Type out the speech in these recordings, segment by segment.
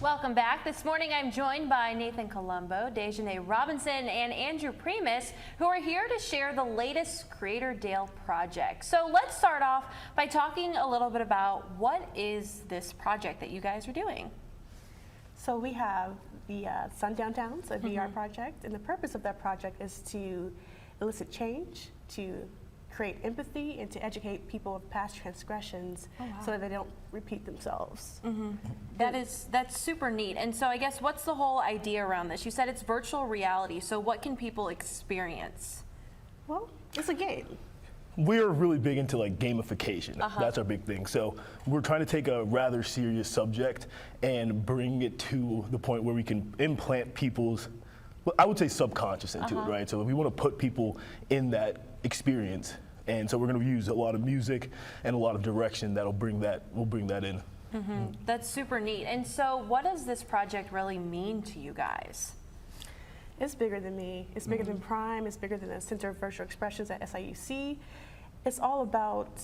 Welcome back. This morning I'm joined by Nathan Colombo, Dajonea Robinson, and Andrew Primous, who are here to share the latest Creatordale project. So let's start off by talking a little bit about what is this project that you guys are doing. So we have the Sundown Towns, a VR project, and the purpose of that project is to elicit change, to create empathy, and to educate people of past transgressions so that they don't repeat themselves. That's super neat. And so I guess what's the whole idea around this? You said it's virtual reality, so what can people experience? Well, it's a game. We're really big into like gamification. That's our big thing. So we're trying to take a rather serious subject and bring it to the point where we can implant people's, well, I would say subconscious into it, right? So we want to put people in that experience. And so we're going to use a lot of music and a lot of direction that'll bring that, we'll bring that in. That's super neat. And so what does this project really mean to you guys? It's bigger than me. It's bigger than Prime. It's bigger than the Center of Virtual Expressions at SIUC. It's all about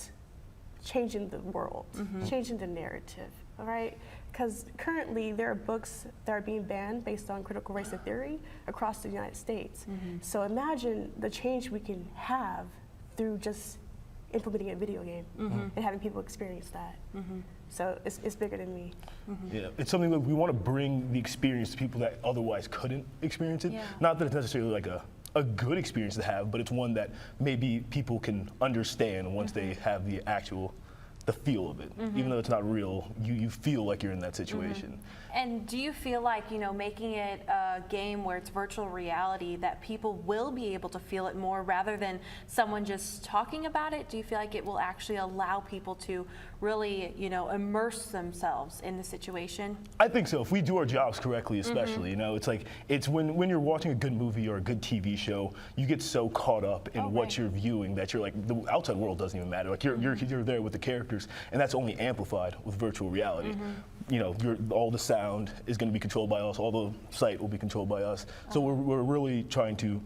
changing the world, changing the narrative, all right? Because currently there are books that are being banned based on critical race theory across the United States. So imagine the change we can have through just implementing a video game and having people experience that. So it's bigger than me. Yeah, it's something that we want to bring the experience to people that otherwise couldn't experience it. Not that it's necessarily like a good experience to have, but it's one that maybe people can understand once they have the feel of it. Even though it's not real, you feel like you're in that situation. And do you feel like, you know, making it a game where it's virtual reality, that people will be able to feel it more rather than someone just talking about it? Do you feel like it will actually allow people to really, you know, immerse themselves in the situation? I think so. If we do our jobs correctly, especially, you know, it's like, it's when you're watching a good movie or a good TV show, you get so caught up in what you're viewing that you're like, the outside world doesn't even matter. Like you're there with the characters, and that's only amplified with virtual reality. You know, all the sound is going to be controlled by us, all the sight will be controlled by us. So we're really trying to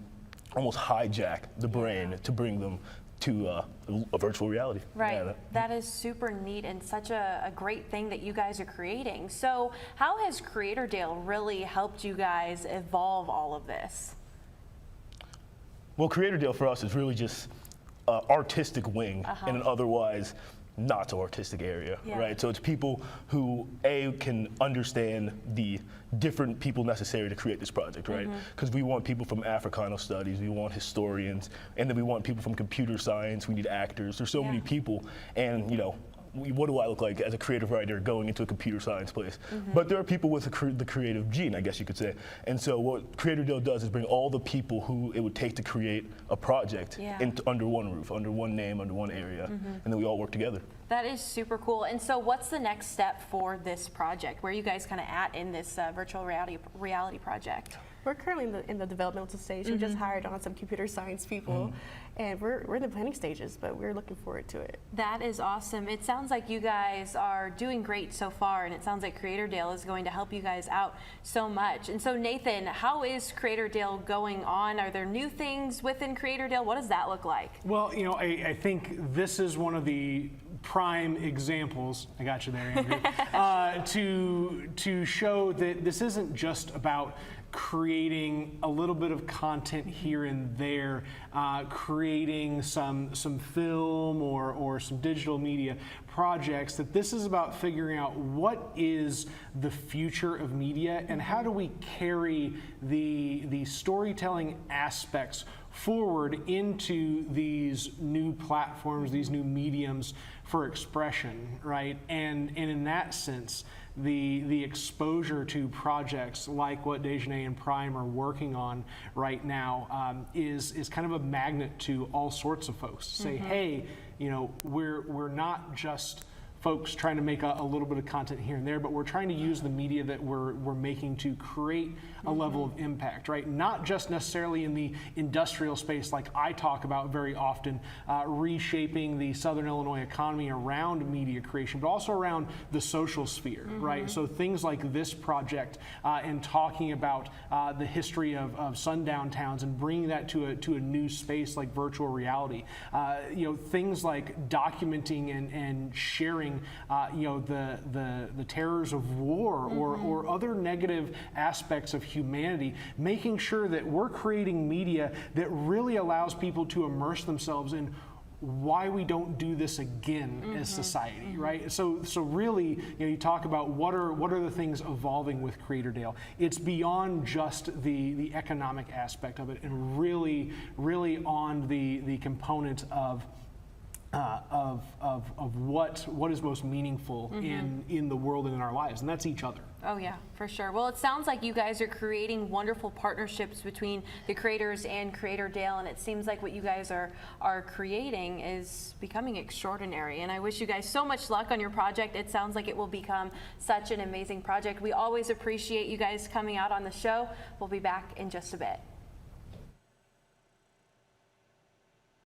almost hijack the brain to bring them to a virtual reality. Right, that is super neat and such a great thing that you guys are creating. So how has Creatordale really helped you guys evolve all of this? Well, Creatordale for us is really just an artistic wing in an otherwise not so artistic area, right? So it's people who can understand the different people necessary to create this project, right? Because we want people from Africana studies, we want historians, and then we want people from computer science, we need actors. There's so many people, and you know, what do I look like as a creative writer going into a computer science place? But there are people with the creative gene, I guess you could say. And so what Creatordale does is bring all the people who it would take to create a project under one roof, under one name, under one area, and then we all work together. That is super cool. And so what's the next step for this project? Where are you guys kind of at in this virtual reality project? We're currently in the developmental stage. We just hired on some computer science people, and we're in the planning stages, but we're looking forward to it. That is awesome. It sounds like you guys are doing great so far, and it sounds like Creatordale is going to help you guys out so much. And so Nathan, how is Creatordale going on? Are there new things within Creatordale? What does that look like? Well, you know, I think this is one of the prime examples, I got you there, Andrew, to show that this isn't just about creating a little bit of content here and there, creating some film or some digital media projects, that this is about figuring out what is the future of media and how do we carry the storytelling aspects forward into these new platforms, these new mediums for expression, right? And in that sense, the exposure to projects like what Dajonea and Prime are working on right now is kind of a magnet to all sorts of folks to say, hey, you know, we're not just folks trying to make a little bit of content here and there, but we're trying to use the media that we're making to create a level of impact, right? Not just necessarily in the industrial space like I talk about very often, reshaping the Southern Illinois economy around media creation, but also around the social sphere, right? So things like this project and talking about the history of sundown towns and bringing that to a new space like virtual reality. You know, things like documenting and sharing sharing, the terrors of war or other negative aspects of humanity, making sure that we're creating media that really allows people to immerse themselves in why we don't do this again as society, right? So really, you talk about what are the things evolving with Creatordale. It's beyond just the economic aspect of it, and really on the component of what is most meaningful in the world and in our lives, and that's each other. Oh yeah, for sure. Well, it sounds like you guys are creating wonderful partnerships between the creators and Creatordale, and it seems like what you guys are creating is becoming extraordinary. And I wish you guys so much luck on your project. It sounds like it will become such an amazing project. We always appreciate you guys coming out on the show. We'll be back in just a bit.